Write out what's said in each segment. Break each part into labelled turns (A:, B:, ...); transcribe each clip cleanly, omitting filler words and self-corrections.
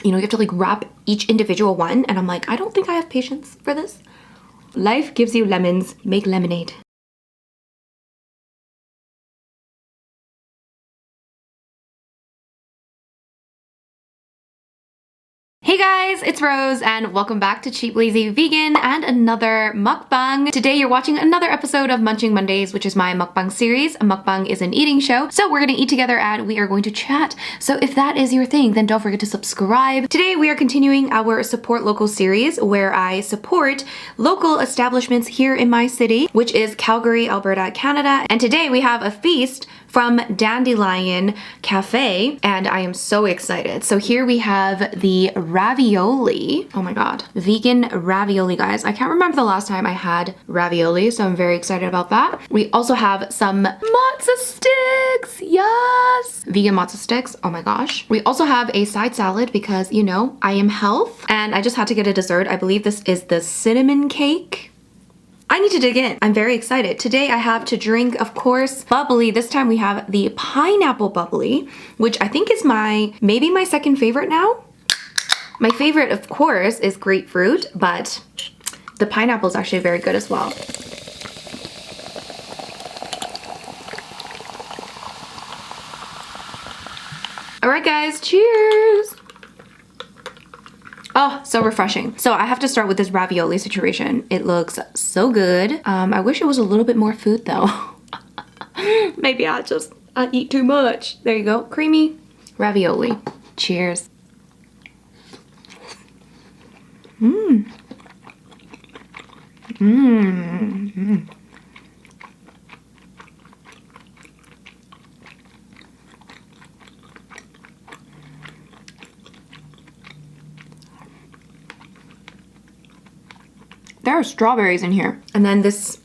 A: You know, you have to like wrap each individual one, and I'm like, I don't think I have patience for this. Life gives you lemons, make lemonade. Hey guys, it's Rose and welcome back to Cheap Lazy Vegan and another mukbang. Today you're watching another episode of Munching Mondays, which is my mukbang series. A mukbang is an eating show, so we're gonna eat together and we are going to chat. So if that is your thing, then don't forget to subscribe. Today we are continuing our Support Local series where I support local establishments here in my city, which is Calgary, Alberta, Canada. And today we have a feast from Dandelion Cafe and I am so excited. So here we have the ravioli. Oh my god, vegan ravioli, guys. I can't remember the last time I had ravioli, so I'm very excited about that. We also have some matzo sticks. Yes, vegan matzo sticks. Oh my gosh. We also have a side salad because, you know, I am health, and I just had to get a dessert. I believe this is the cinnamon cake. I need to dig in. I'm very excited. Today I have to drink, of course, bubbly. This time we have the pineapple bubbly, which I think is maybe my second favorite now. My favorite, of course, is grapefruit, but the pineapple is actually very good as well. All right, guys, cheers. Oh, so refreshing. So I have to start with this ravioli situation. It looks so good. I wish it was a little bit more food though. Maybe I eat too much. There you go, creamy ravioli. Cheers. Mmm. Mmm. Mmm. There are strawberries in here. And then this,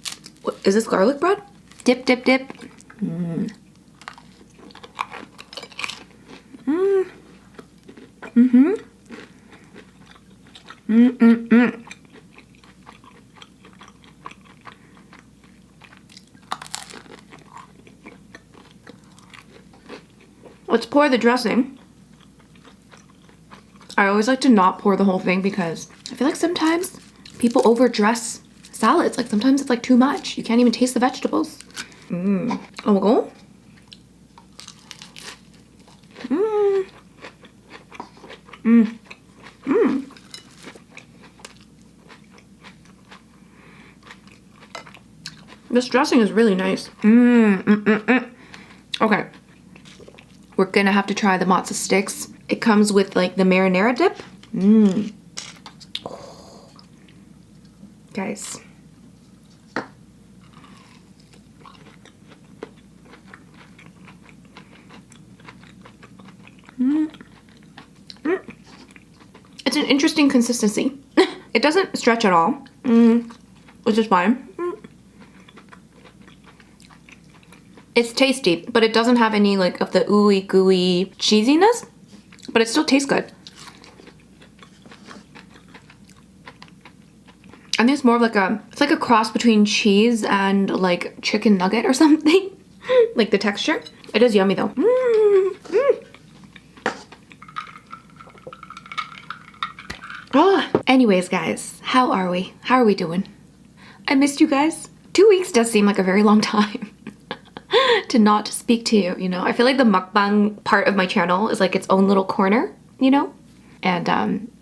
A: is this garlic bread? Dip, dip, dip. Mmm. Mmm. Mm-hmm. Mm-mm-mm. Let's pour the dressing. I always like to not pour the whole thing because I feel like sometimes people overdress salads. Like sometimes it's like too much. You can't even taste the vegetables. Mmm. Oh my god. Mmm. Mmm. Mmm. This dressing is really nice. Mmm. Mm, mm, mm. Okay. We're gonna have to try the matzo sticks. It comes with like the marinara dip. Mmm. Guys. Mm. Mm. It's an interesting consistency. It doesn't stretch at all, which is fine. It's tasty, but it doesn't have any like of the ooey gooey cheesiness, but it still tastes good. I think it's more of like it's like a cross between cheese and like chicken nugget or something. Like the texture. It is yummy though. Oh. Anyways, guys, how are we? How are we doing? I missed you guys. 2 weeks does seem like a very long time to not speak to you, you know? I feel like the mukbang part of my channel is like its own little corner, you know? And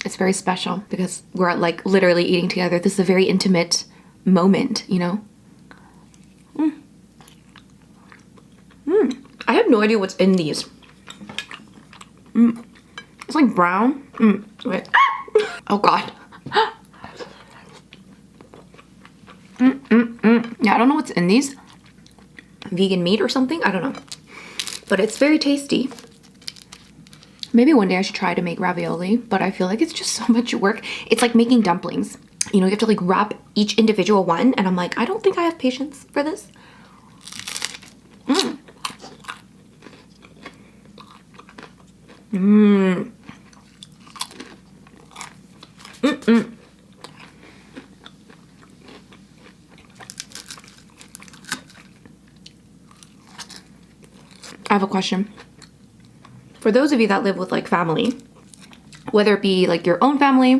A: it's very special because we're like literally eating together. This is a very intimate moment, you know? I have no idea what's in these. It's like brown. Wait. Oh god. Yeah, I don't know what's in these. Vegan meat or something? I don't know. But it's very tasty. Maybe one day I should try to make ravioli, but I feel like it's just so much work. It's like making dumplings. You know, you have to like wrap each individual one, and I'm like, I don't think I have patience for this. I have a question. For those of you that live with like family whether it be like your own family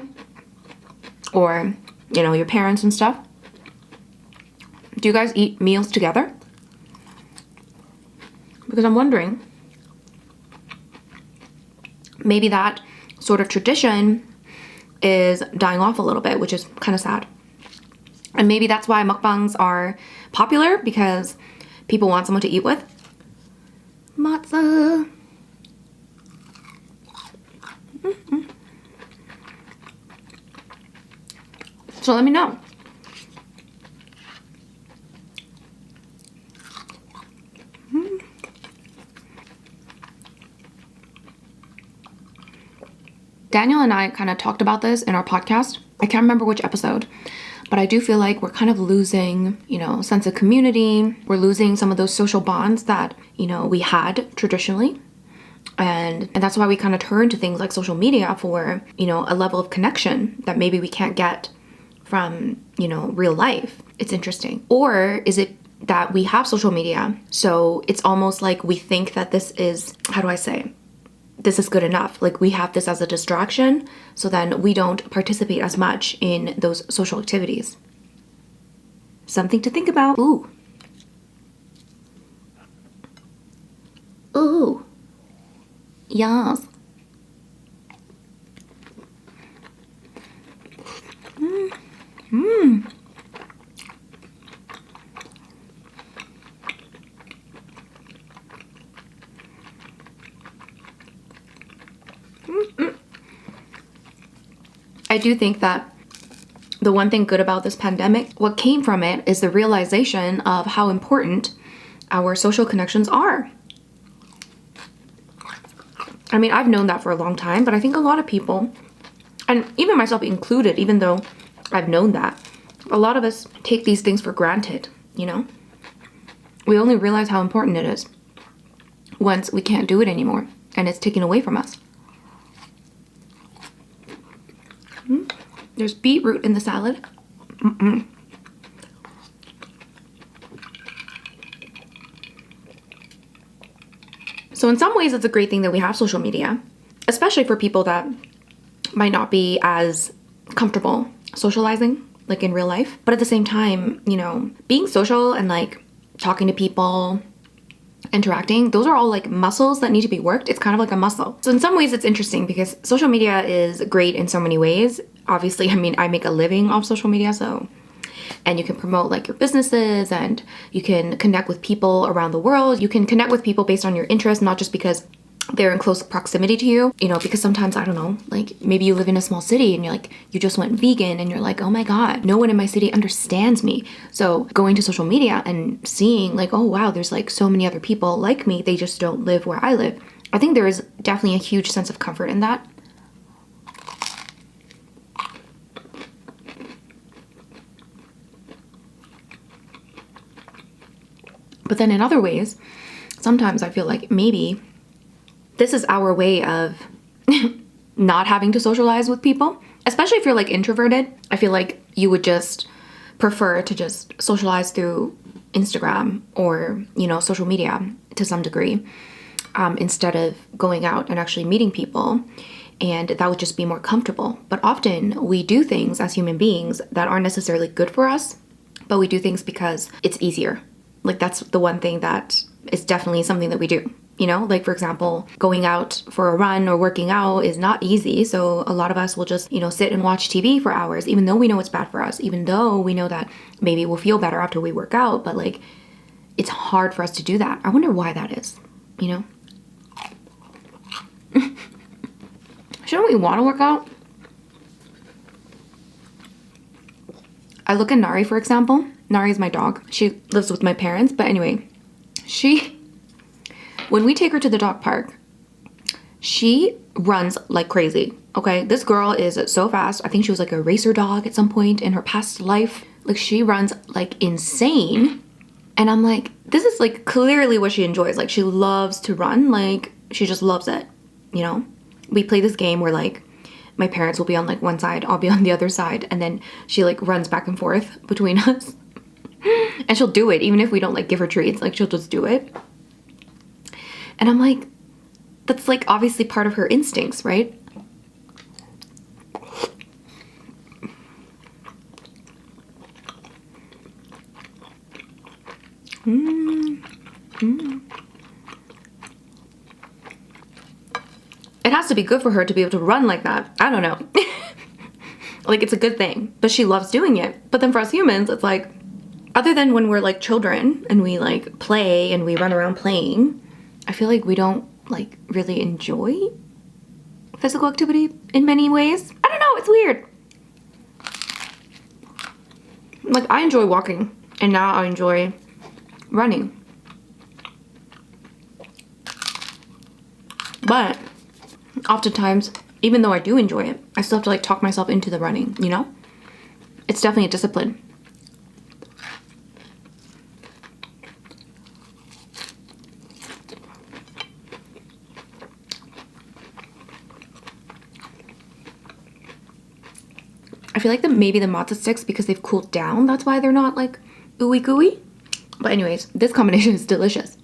A: or, you know, your parents and stuff. Do you guys eat meals together? Because I'm wondering, maybe that sort of tradition is dying off a little bit, which is kind of sad. And maybe that's why mukbangs are popular, because people want someone to eat with. Matzo. So let me know. Daniel and I kind of talked about this in our podcast. I can't remember which episode, but I do feel like we're kind of losing, you know, sense of community. We're losing some of those social bonds that, you know, we had traditionally. And that's why we kind of turn to things like social media for, you know, a level of connection that maybe we can't get from, you know, real life. It's interesting. Or is it that we have social media, so it's almost like we think that this is, how do I say, this is good enough. Like we have this as a distraction, so then we don't participate as much in those social activities. Something to think about. Ooh. Ooh. Yes. I do think that the one thing good about this pandemic, what came from it, is the realization of how important our social connections are. I mean, I've known that for a long time, but I think a lot of people, and even myself included, even though I've known that, a lot of us take these things for granted, you know? We only realize how important it is once we can't do it anymore and it's taken away from us. There's beetroot in the salad. So in some ways, it's a great thing that we have social media, especially for people that might not be as comfortable socializing, like in real life. But at the same time, you know, being social and like talking to people, interacting, those are all like muscles that need to be worked. It's kind of like a muscle. So in some ways it's interesting because social media is great in so many ways. Obviously, I mean, I make a living off social media, so, and you can promote like your businesses and you can connect with people around the world. You can connect with people based on your interests, not just because they're in close proximity to you, you know, because sometimes, I don't know, like maybe you live in a small city and you're like, you just went vegan and you're like, oh my God, no one in my city understands me. So going to social media and seeing like, oh wow, there's like so many other people like me, they just don't live where I live. I think there is definitely a huge sense of comfort in that. But then in other ways, sometimes I feel like maybe this is our way of not having to socialize with people, especially if you're like introverted. I feel like you would just prefer to just socialize through Instagram or, you know, social media to some degree, instead of going out and actually meeting people. And that would just be more comfortable. But often we do things as human beings that aren't necessarily good for us, but we do things because it's easier. Like that's the one thing that is definitely something that we do. You know, like for example, going out for a run or working out is not easy. So a lot of us will just, you know, sit and watch TV for hours, even though we know it's bad for us, even though we know that maybe we'll feel better after we work out, but like it's hard for us to do that. I wonder why that is, you know? Shouldn't we want to work out? I look at Nari, for example. Nari is my dog. She lives with my parents, but anyway, when we take her to the dog park, she runs like crazy, okay? This girl is so fast. I think she was like a racer dog at some point in her past life. Like she runs like insane. And I'm like, this is like clearly what she enjoys. Like she loves to run. Like she just loves it, you know? We play this game where like my parents will be on like one side, I'll be on the other side. And then she like runs back and forth between us. And she'll do it even if we don't like give her treats. Like she'll just do it. And I'm like, that's like obviously part of her instincts, right? It has to be good for her to be able to run like that. I don't know. Like, it's a good thing, but she loves doing it. But then for us humans, it's like, other than when we're like children and we like play and we run around playing, I feel like we don't like really enjoy physical activity in many ways. I don't know, it's weird. Like, I enjoy walking and now I enjoy running. But oftentimes, even though I do enjoy it, I still have to like talk myself into the running, you know? It's definitely a discipline. I feel like maybe the matzo sticks, because they've cooled down, that's why they're not like ooey gooey. But anyways, this combination is delicious.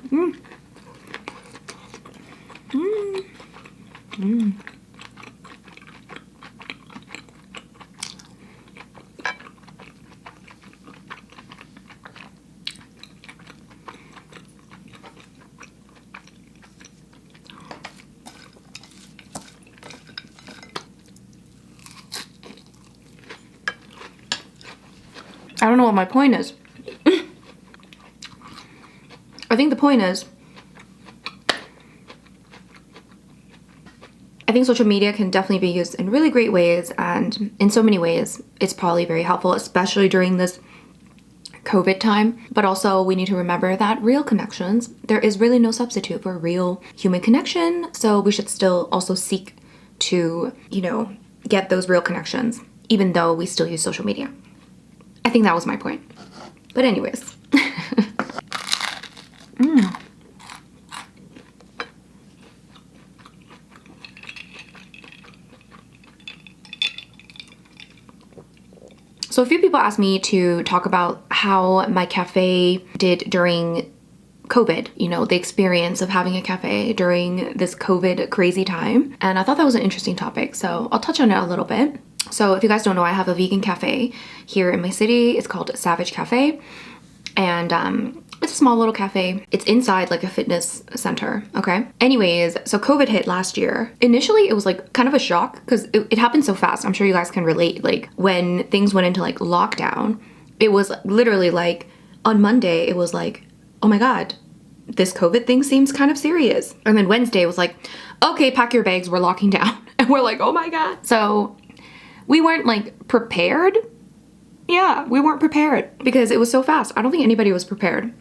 A: Mm. Mm. Mm. I don't know what my point is. I think the point is, I think social media can definitely be used in really great ways, and in so many ways, it's probably very helpful, especially during this COVID time. But also, we need to remember that real connections, there is really no substitute for real human connection. So we should still also seek to, you know, get those real connections, even though we still use social media. I think that was my point. But anyways. So a few people asked me to talk about how my cafe did during COVID, you know, the experience of having a cafe during this COVID crazy time. And I thought that was an interesting topic, so I'll touch on it a little bit. So if you guys don't know, I have a vegan cafe here in my city. It's called SaVeg Cafe. And it's a small little cafe. It's inside like a fitness center, okay? Anyways, so COVID hit last year. Initially, it was like kind of a shock because it happened so fast. I'm sure you guys can relate. Like when things went into like lockdown, it was literally like on Monday, it was like, oh my God, this COVID thing seems kind of serious. And then Wednesday was like, okay, pack your bags, we're locking down. And we're like, oh my God. So we weren't like prepared. Yeah, we weren't prepared because it was so fast. I don't think anybody was prepared.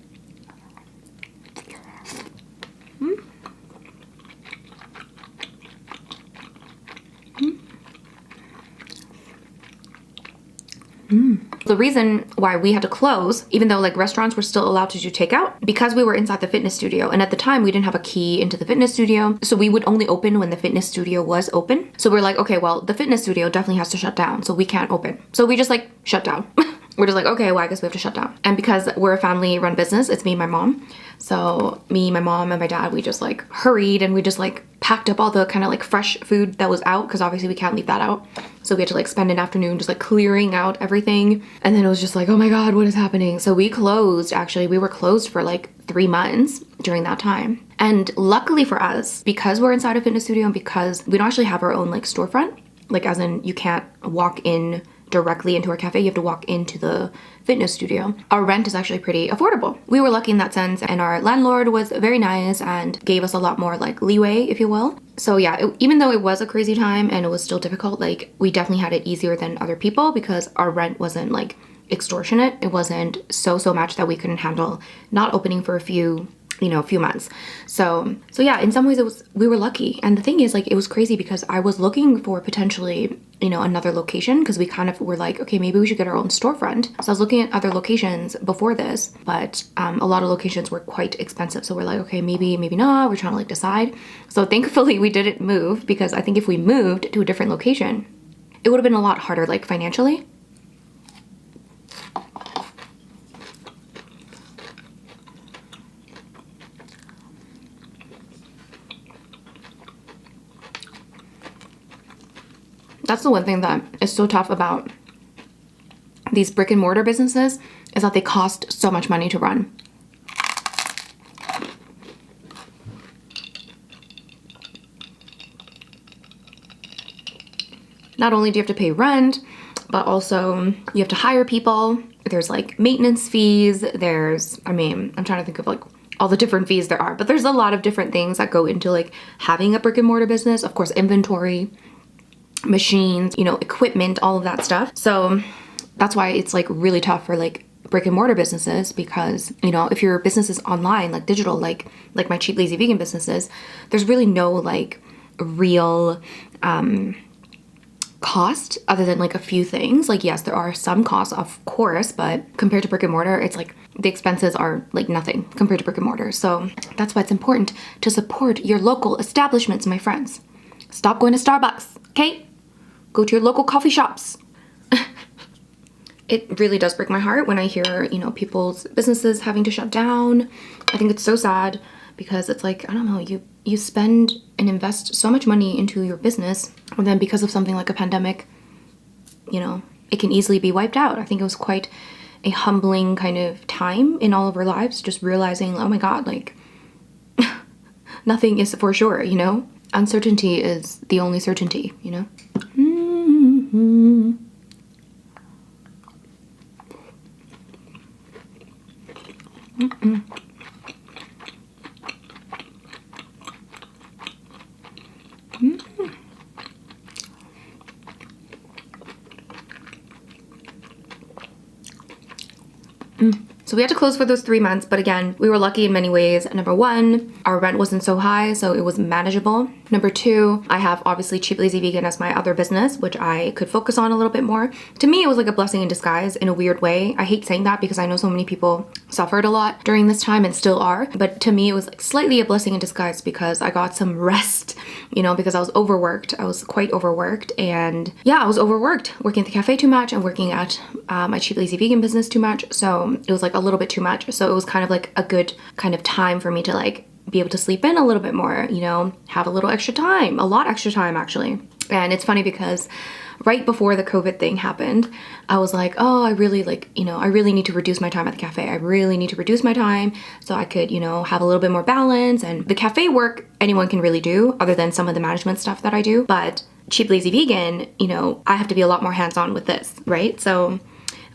A: The reason why we had to close, even though like restaurants were still allowed to do takeout, because we were inside the fitness studio. And at the time we didn't have a key into the fitness studio. So we would only open when the fitness studio was open. So we're like, okay, well, the fitness studio definitely has to shut down. So we can't open. So we just like shut down. We're just like, okay, well, I guess we have to shut down. And because we're a family run business, it's me and my mom. So me, my mom, and my dad, we just like hurried and we just like packed up all the kind of like fresh food that was out, because obviously we can't leave that out. So we had to like spend an afternoon just like clearing out everything. And then it was just like, oh my God, what is happening? So we closed, actually, we were closed for like 3 months during that time. And luckily for us, because we're inside a fitness studio and because we don't actually have our own like storefront, like as in you can't walk in directly into our cafe, you have to walk into the fitness studio. Our rent is actually pretty affordable. We were lucky in that sense, and our landlord was very nice and gave us a lot more like leeway, if you will. So yeah, even though it was a crazy time and it was still difficult, like we definitely had it easier than other people because our rent wasn't like extortionate. It wasn't so much that we couldn't handle not opening for a few months. So yeah, in some ways we were lucky. And the thing is, like, it was crazy because I was looking for potentially, another location, because we kind of were like, okay, maybe we should get our own storefront. So I was looking at other locations before this, but a lot of locations were quite expensive. So we're like, okay, maybe not. We're trying to like decide. So thankfully we didn't move, because I think if we moved to a different location, it would have been a lot harder, like financially. That's the one thing that is so tough about these brick and mortar businesses, is that they cost so much money to run. Not only do you have to pay rent, but also you have to hire people. There's like maintenance fees. There's, I mean, I'm trying to think of like all the different fees there are, but there's a lot of different things that go into like having a brick and mortar business. Of course, inventory, machines, you know, equipment, all of that stuff. So that's why it's like really tough for like brick and mortar businesses, because, you know, if your business is online, like digital, like my Cheap Lazy Vegan businesses, there's really no like real cost other than like a few things. Like, yes, there are some costs, of course, but compared to brick and mortar, it's like the expenses are like nothing compared to brick and mortar. So that's why it's important to support your local establishments, my friends. Stop going to Starbucks, okay? Go to your local coffee shops. It really does break my heart when I hear, you know, people's businesses having to shut down. I think it's so sad, because it's like, I don't know, you spend and invest so much money into your business, and then because of something like a pandemic, you know, it can easily be wiped out. I think it was quite a humbling kind of time in all of our lives, just realizing, oh my God, like nothing is for sure, you know? Uncertainty is the only certainty, you know? Mm-hmm. Mm-mm. So we had to close for those 3 months, but again, we were lucky in many ways. Number one, our rent wasn't so high, so it was manageable. Number two, I have obviously Cheap Lazy Vegan as my other business, which I could focus on a little bit more. To me, it was like a blessing in disguise in a weird way. I hate saying that because I know so many people suffered a lot during this time and still are, but to me, it was like slightly a blessing in disguise because I got some rest, you know, because I was overworked. I was quite overworked, and yeah, I was overworked, working at the cafe too much and working at my Cheap Lazy Vegan business too much. So it was like a little bit too much. So it was kind of like a good kind of time for me to like be able to sleep in a little bit more, you know, have a little extra time, a lot extra time actually. And it's funny because right before the COVID thing happened, I was like, oh, I really like, you know, I really need to reduce my time at the cafe. I really need to reduce my time so I could, you know, have a little bit more balance. And the cafe work anyone can really do other than some of the management stuff that I do. But Cheap Lazy Vegan, you know, I have to be a lot more hands-on with this, right? So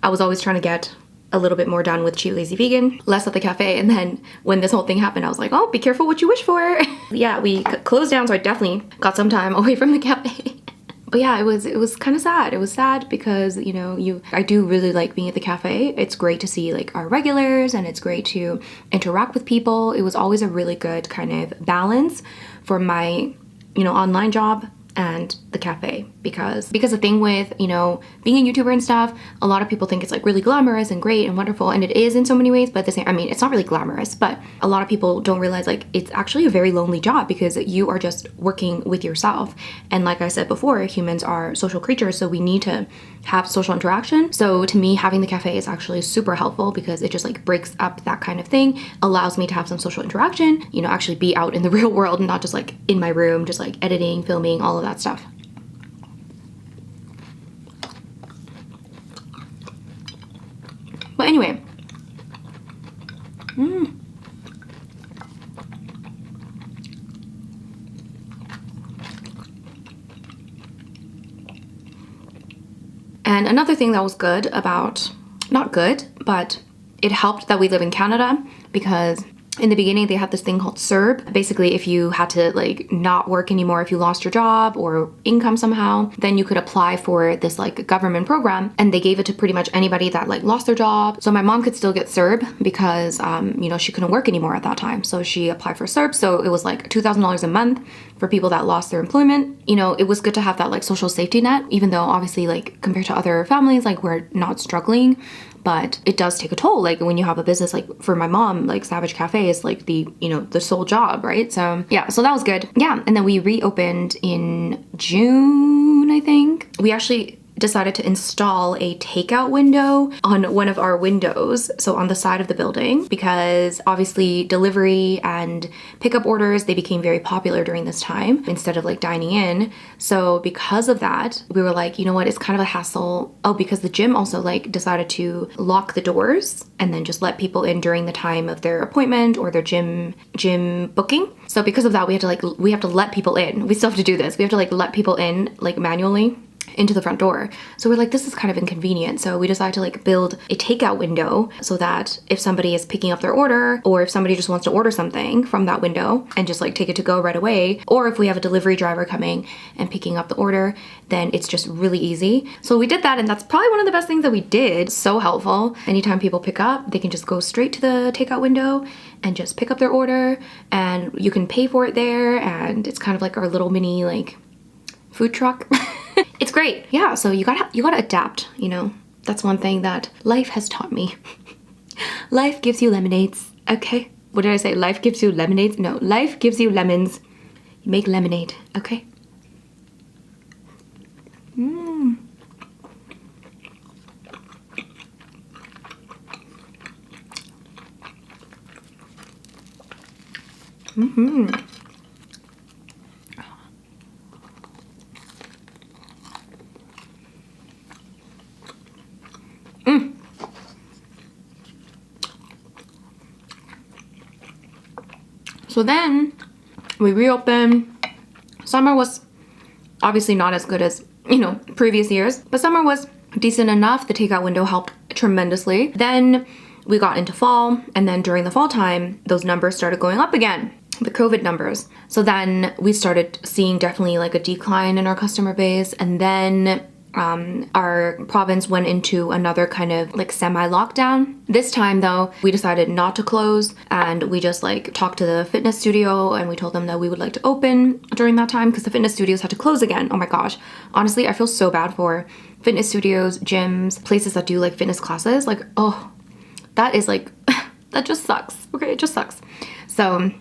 A: I was always trying to get a little bit more done with Cheap Lazy Vegan, less at the cafe. And then when this whole thing happened, I was like, oh, be careful what you wish for. Yeah, we closed down, so I definitely got some time away from the cafe. But yeah, it was kind of sad. It was sad because, you know, I do really like being at the cafe. It's great to see like our regulars, and it's great to interact with people. It was always a really good kind of balance for my, you know, online job and the cafe, because the thing with, you know, being a YouTuber and stuff, a lot of people think it's like really glamorous and great and wonderful, and it is in so many ways, but at the same, I mean, it's not really glamorous, but a lot of people don't realize like it's actually a very lonely job because you are just working with yourself. And like I said before, humans are social creatures, so we need to have social interaction. So to me, having the cafe is actually super helpful because it just like breaks up that kind of thing, allows me to have some social interaction, you know, actually be out in the real world and not just like in my room, just like editing, filming, all of that stuff. But anyway, And another thing that was good about, not good, but it helped that we live in Canada, because in the beginning they had this thing called CERB. Basically, if you had to like not work anymore, if you lost your job or income somehow, then you could apply for this like government program, and they gave it to pretty much anybody that like lost their job. So my mom could still get CERB because you know, she couldn't work anymore at that time. So she applied for CERB. So it was like $2,000 a month for people that lost their employment. You know, it was good to have that like social safety net, even though obviously like compared to other families, like we're not struggling. But it does take a toll. Like when you have a business, like for my mom, like SaVeg Cafe is like the, you know, the sole job, right? So yeah, so that was good. Yeah, and then we reopened in June, I think. We actually decided to install a takeout window on one of our windows, so on the side of the building, because obviously delivery and pickup orders, they became very popular during this time instead of like dining in. So because of that, we were like, you know what, it's kind of a hassle. Oh, because the gym also like decided to lock the doors and then just let people in during the time of their appointment or their gym booking. So because of that, we have to let people in. We still have to do this. We have to like let people in like manually into the front door. So we're like, this is kind of inconvenient. So we decided to like build a takeout window so that if somebody is picking up their order, or if somebody just wants to order something from that window and just like take it to go right away, or if we have a delivery driver coming and picking up the order, then it's just really easy. So we did that, and that's probably one of the best things that we did. So helpful. Anytime people pick up, they can just go straight to the takeout window and just pick up their order, and you can pay for it there, and it's kind of like our little mini like food truck. It's great. Yeah, so you gotta adapt, you know. That's one thing that life has taught me. Life gives you lemonades, okay? What did I say? Life gives you lemonades? No, life gives you lemons. You make lemonade, okay? Mmm. Mm-hmm. So then we reopened. Summer was obviously not as good as, you know, previous years, but summer was decent enough. The takeout window helped tremendously. Then we got into fall, and then during the fall time, those numbers started going up again, the COVID numbers. So then we started seeing definitely like a decline in our customer base, and then our province went into another kind of like semi-lockdown. This time though, we decided not to close, and we just like talked to the fitness studio and we told them that we would like to open during that time, because the fitness studios had to close again. Oh my gosh. Honestly, I feel so bad for fitness studios, gyms, places that do like fitness classes. Like, oh, that is like, that just sucks. Okay, it just sucks. So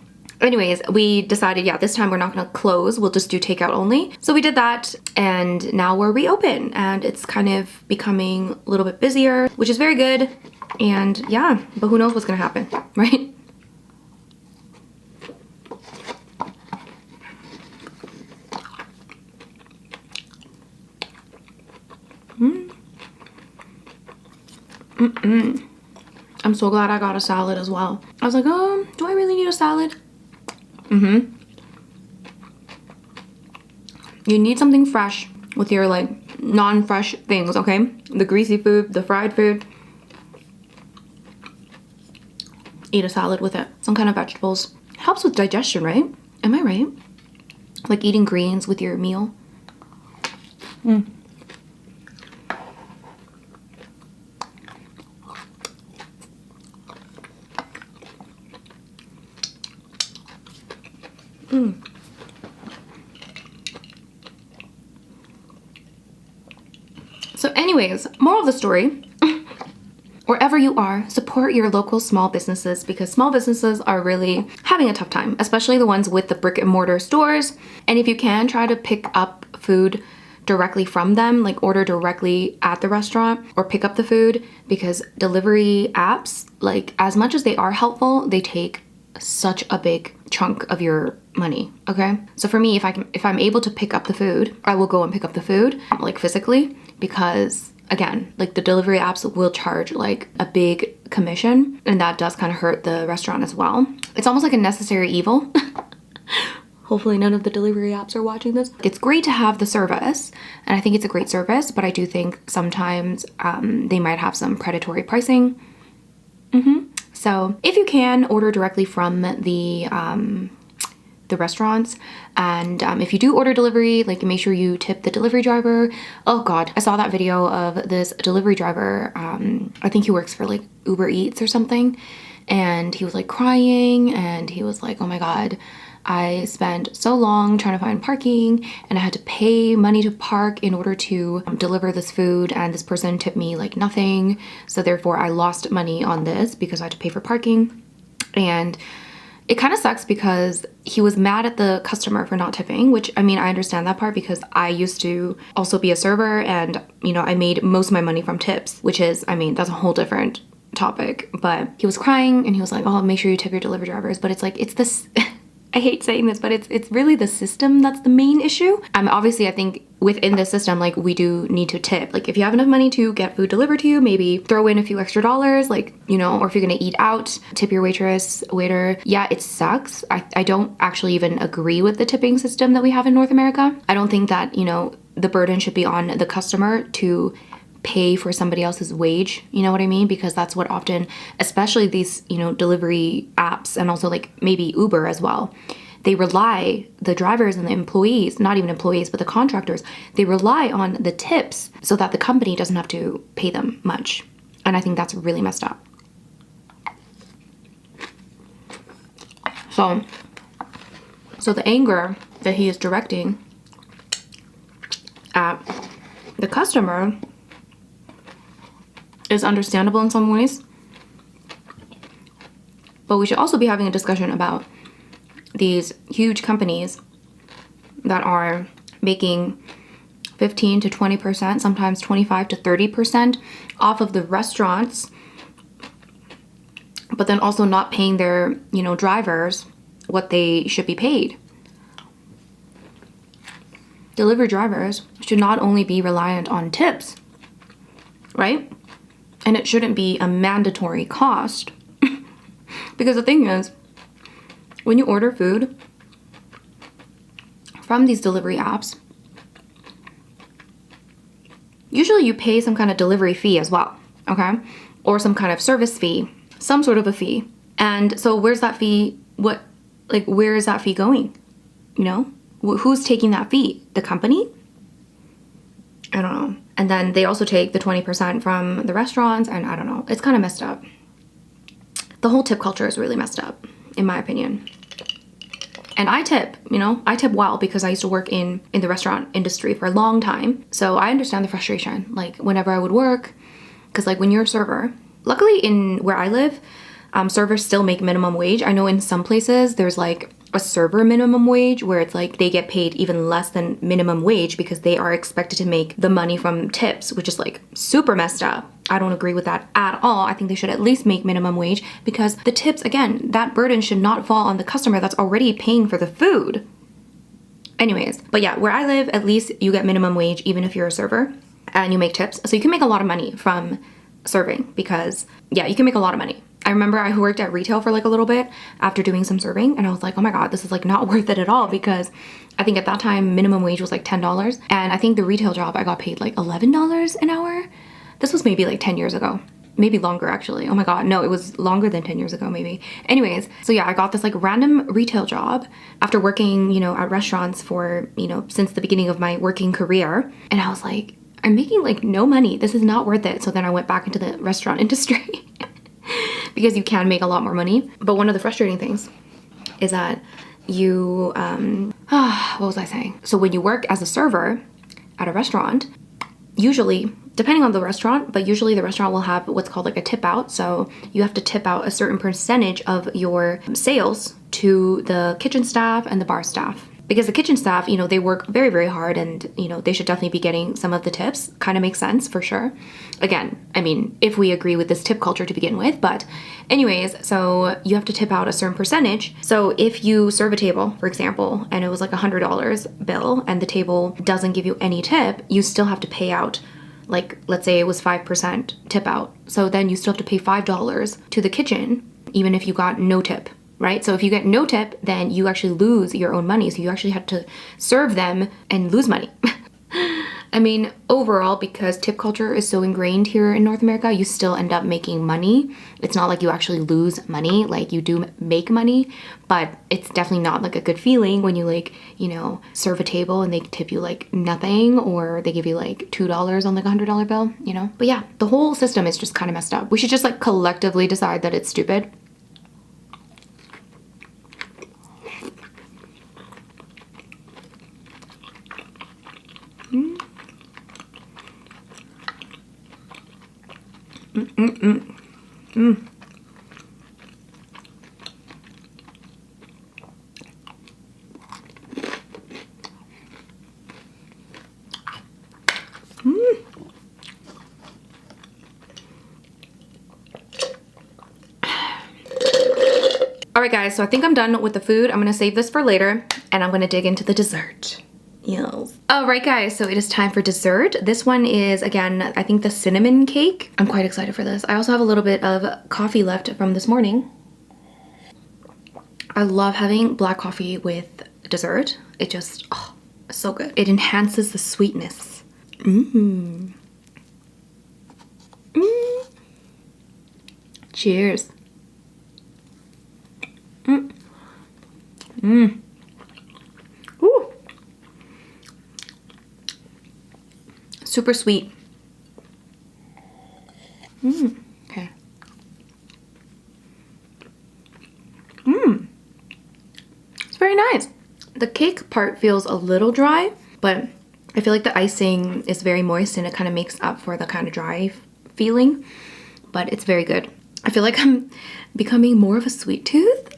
A: anyways, we decided, yeah, this time we're not gonna close, we'll just do takeout only. So we did that, and now we're reopen, and it's kind of becoming a little bit busier, which is very good. And yeah, but who knows what's gonna happen, right? I'm so glad I got a salad as well. I was like, oh, do I really need a salad? You need something fresh with your like non-fresh things, okay? The greasy food, the fried food. Eat a salad with it. Some kind of vegetables. Helps with digestion, right? Am I right? Like eating greens with your meal. So anyways, moral of the story, wherever you are, support your local small businesses, because small businesses are really having a tough time, especially the ones with the brick and mortar stores. And if you can, try to pick up food directly from them, like order directly at the restaurant or pick up the food, because delivery apps, like as much as they are helpful, they take such a big chunk of your money, okay? So for me, if I'm able to pick up the food, I will go and pick up the food like physically, because again, like the delivery apps will charge like a big commission, and that does kind of hurt the restaurant as well. It's almost like a necessary evil. Hopefully none of the delivery apps are watching this. It's great to have the service, and I think it's a great service, but I do think sometimes they might have some predatory pricing. So if you can, order directly from the restaurants, and if you do order delivery, like make sure you tip the delivery driver. Oh god, I saw that video of this delivery driver, I think he works for like Uber Eats or something, and he was like crying, and he was like, oh my god, I spent so long trying to find parking, and I had to pay money to park in order to deliver this food, and this person tipped me like nothing, so therefore I lost money on this because I had to pay for parking. And it kind of sucks because he was mad at the customer for not tipping, which, I mean, I understand that part because I used to also be a server and, you know, I made most of my money from tips, which is, I mean, that's a whole different topic. But he was crying and he was like, oh, make sure you tip your delivery drivers. But it's like, it's this, I hate saying this, but it's really the system that's the main issue. Obviously, I think within the system, like, we do need to tip. Like, if you have enough money to get food delivered to you, maybe throw in a few extra dollars, like, you know, or if you're gonna eat out, tip your waitress, waiter. Yeah, it sucks. I don't actually even agree with the tipping system that we have in North America. I don't think that, you know, the burden should be on the customer to pay for somebody else's wage, you know what I mean? Because that's what often, especially these, you know, delivery apps and also like maybe Uber as well, they rely, the drivers and the employees, not even employees, but the contractors, they rely on the tips so that the company doesn't have to pay them much. And I think that's really messed up. So the anger that he is directing at the customer is understandable in some ways, but we should also be having a discussion about these huge companies that are making 15 to 20%, sometimes 25 to 30% off of the restaurants, but then also not paying their, you know, drivers what they should be paid. Delivery drivers should not only be reliant on tips, right? And it shouldn't be a mandatory cost. Because the thing is, when you order food from these delivery apps, usually you pay some kind of delivery fee as well, okay? Or some kind of service fee, some sort of a fee. And so where's that fee? Where is that fee going? You know, who's taking that fee? The company? I don't know. And then they also take the 20% from the restaurants, and I don't know. It's kind of messed up. The whole tip culture is really messed up, in my opinion. And I tip, you know, I tip well because I used to work in the restaurant industry for a long time. So I understand the frustration, like whenever I would work, because like when you're a server, luckily in where I live, servers still make minimum wage. I know in some places there's like a server minimum wage where it's like they get paid even less than minimum wage because they are expected to make the money from tips, which is like super messed up. I don't agree with that at all. I think they should at least make minimum wage because the tips, again, that burden should not fall on the customer that's already paying for the food. Anyways, but yeah, where I live, at least you get minimum wage even if you're a server and you make tips. So you can make a lot of money from serving because, yeah, you can make a lot of money. I remember I worked at retail for like a little bit after doing some serving, and I was like, oh my God, this is like not worth it at all, because I think at that time minimum wage was like $10, and I think the retail job I got paid like $11 an hour. This was maybe like 10 years ago, maybe longer actually. Oh my God, no, it was longer than 10 years ago maybe. Anyways, so yeah, I got this like random retail job after working, you know, at restaurants for, you know, since the beginning of my working career, and I was like, I'm making like no money. This is not worth it. So then I went back into the restaurant industry. Because you can make a lot more money. But one of the frustrating things is that you, what was I saying? So when you work as a server at a restaurant, usually, depending on the restaurant, but usually the restaurant will have what's called like a tip out. So you have to tip out a certain percentage of your sales to the kitchen staff and the bar staff. Because the kitchen staff, you know, they work very, very hard, and, you know, they should definitely be getting some of the tips. Kind of makes sense for sure. Again, I mean, if we agree with this tip culture to begin with, but anyways, so you have to tip out a certain percentage. So if you serve a table, for example, and it was like $100 bill and the table doesn't give you any tip, you still have to pay out, like, let's say it was 5% tip out. So then you still have to pay $5 to the kitchen, even if you got no tip. Right? So if you get no tip, then you actually lose your own money. So you actually have to serve them and lose money. I mean, overall, because tip culture is so ingrained here in North America, you still end up making money. It's not like you actually lose money, like you do make money, but it's definitely not like a good feeling when you like, you know, serve a table and they tip you like nothing, or they give you like $2 on like a $100 bill, you know? But yeah, the whole system is just kind of messed up. We should just like collectively decide that it's stupid. right guys, so I think I'm done with the food. I'm gonna save this for later and I'm gonna dig into the dessert. Yes. All right guys, so it is time for dessert. This one is, again, I think the cinnamon cake. I'm quite excited for this. I also have a little bit of coffee left from this morning. I love having black coffee with dessert. It just, oh, so good. It enhances the sweetness. Mmm. Mmm. Cheers. Mmm. Mmm. Ooh. Super sweet. Mmm. Okay. Mmm. It's very nice. The cake part feels a little dry, but I feel like the icing is very moist and it kind of makes up for the kind of dry feeling, but it's very good. I feel like I'm becoming more of a sweet tooth.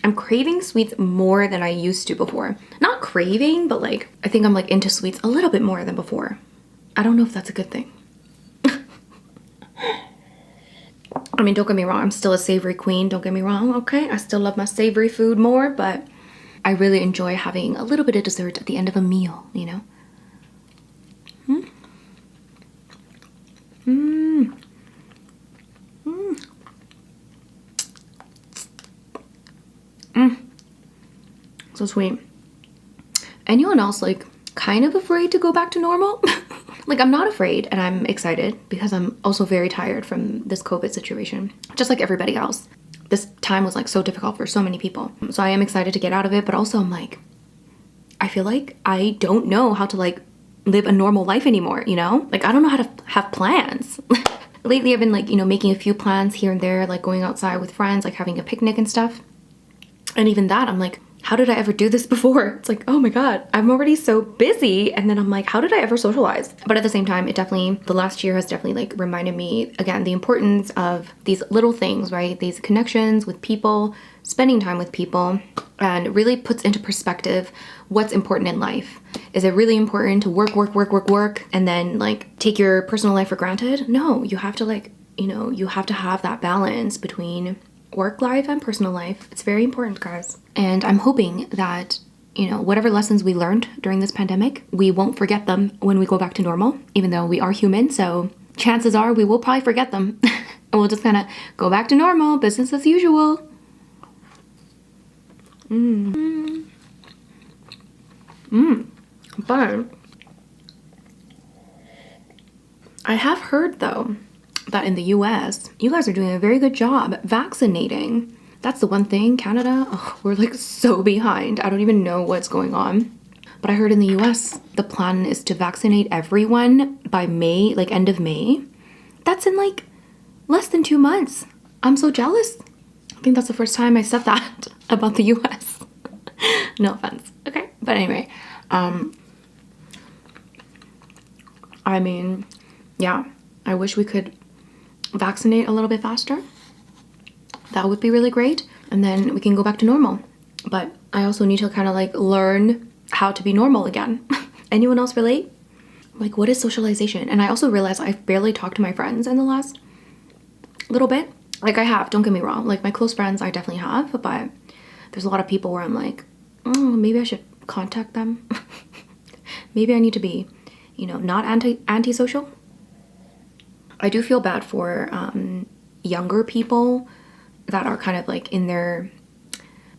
A: I'm craving sweets more than I used to before. Not craving, but like, I think I'm like into sweets a little bit more than before. I don't know if that's a good thing. I mean, don't get me wrong, I'm still a savory queen, don't get me wrong, okay? I still love my savory food more, but I really enjoy having a little bit of dessert at the end of a meal, you know? Mm. Mm. Mm. Mm. So sweet. Anyone else like kind of afraid to go back to normal? Like, I'm not afraid and I'm excited because I'm also very tired from this COVID situation, just like everybody else. This time was like so difficult for so many people. So I am excited to get out of it, but also I'm like, I feel like I don't know how to like live a normal life anymore, you know? Like, I don't know how to have plans. Lately I've been like, you know, making a few plans here and there, like going outside with friends, like having a picnic and stuff. And even that, I'm like, how did I ever do this before? It's like, oh my God, I'm already so busy. And then I'm like, how did I ever socialize? But at the same time, the last year has definitely like reminded me, again, the importance of these little things, right? These connections with people, spending time with people, and really puts into perspective what's important in life. Is it really important to work, and then like take your personal life for granted? No, you have to like, you know, you have to have that balance between work life and personal life. It's very important, guys. And I'm hoping that, you know, whatever lessons we learned during this pandemic, we won't forget them when we go back to normal, even though we are human. So chances are we will probably forget them and we'll just kind of go back to normal, business as usual. But I have heard though that in the US, you guys are doing a very good job vaccinating. That's the one thing, Canada, we're like so behind. I don't even know what's going on. But I heard in the US, the plan is to vaccinate everyone by May, like end of May. That's in like less than 2 months. I'm so jealous. I think that's the first time I said that about the US. No offense, okay? But anyway, I mean, yeah, I wish we could vaccinate a little bit faster. That would be really great, and then we can go back to normal. But I also need to kind of like learn how to be normal again. Anyone else relate? Like, what is socialization? And I also realized I've barely talked to my friends in the last little bit. Like, I have, don't get me wrong, like my close friends I definitely have, but there's a lot of people where I'm like, oh, maybe I should contact them. Maybe I need to be, you know, not antisocial. I do feel bad for younger people that are kind of like in their,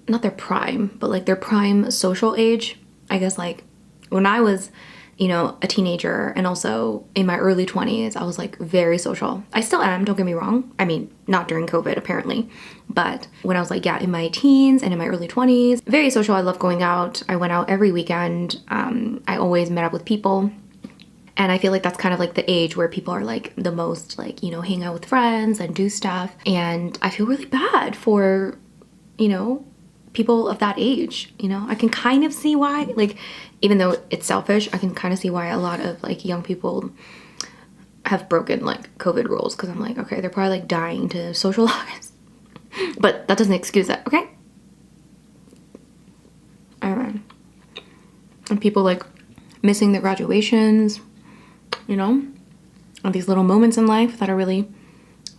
A: not their prime, but like their prime social age. I guess like when I was, you know, a teenager and also in my early 20s, I was like very social. I still am, don't get me wrong. I mean, not during COVID apparently, but when I was like, yeah, in my teens and in my early 20s, very social. I love going out. I went out every weekend. I always met up with people. And I feel like that's kind of like the age where people are like the most like, you know, hang out with friends and do stuff. And I feel really bad for, you know, people of that age, you know. I can kind of see why, like, even though it's selfish, I can kind of see why a lot of like young people have broken like COVID rules, because I'm like, okay, they're probably like dying to socialize. But that doesn't excuse it, okay? Alright. And people like missing their graduations, you know, and these little moments in life that are really,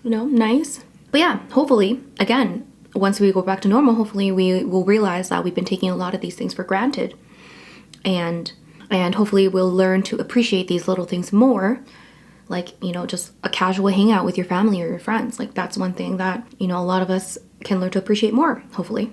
A: you know, nice. But yeah, hopefully, again, once we go back to normal, hopefully we will realize that we've been taking a lot of these things for granted. And hopefully we'll learn to appreciate these little things more. Like, you know, just a casual hangout with your family or your friends. Like, that's one thing that, you know, a lot of us can learn to appreciate more, hopefully.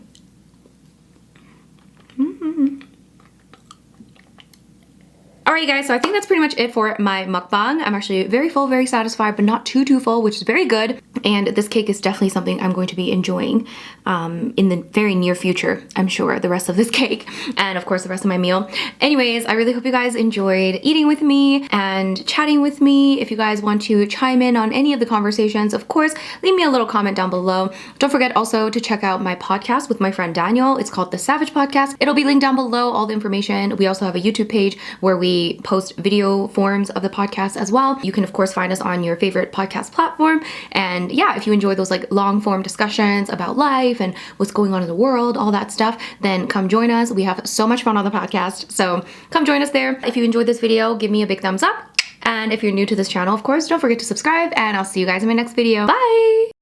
A: Alright guys, so I think that's pretty much it for my mukbang. I'm actually very full, very satisfied, but not too full, which is very good. And this cake is definitely something I'm going to be enjoying in the very near future, I'm sure, the rest of this cake. And of course, the rest of my meal. Anyways, I really hope you guys enjoyed eating with me and chatting with me. If you guys want to chime in on any of the conversations, of course, leave me a little comment down below. Don't forget also to check out my podcast with my friend Daniel. It's called the SaVeg Podcast. It'll be linked down below, all the information. We also have a YouTube page where we post video forms of the podcast as well. You can of course find us on your favorite podcast platform. And yeah, if you enjoy those like long form discussions about life and what's going on in the world, all that stuff, then come join us. We have so much fun on the podcast. So come join us there. If you enjoyed this video, give me a big thumbs up. And if you're new to this channel, of course, don't forget to subscribe, and I'll see you guys in my next video. Bye!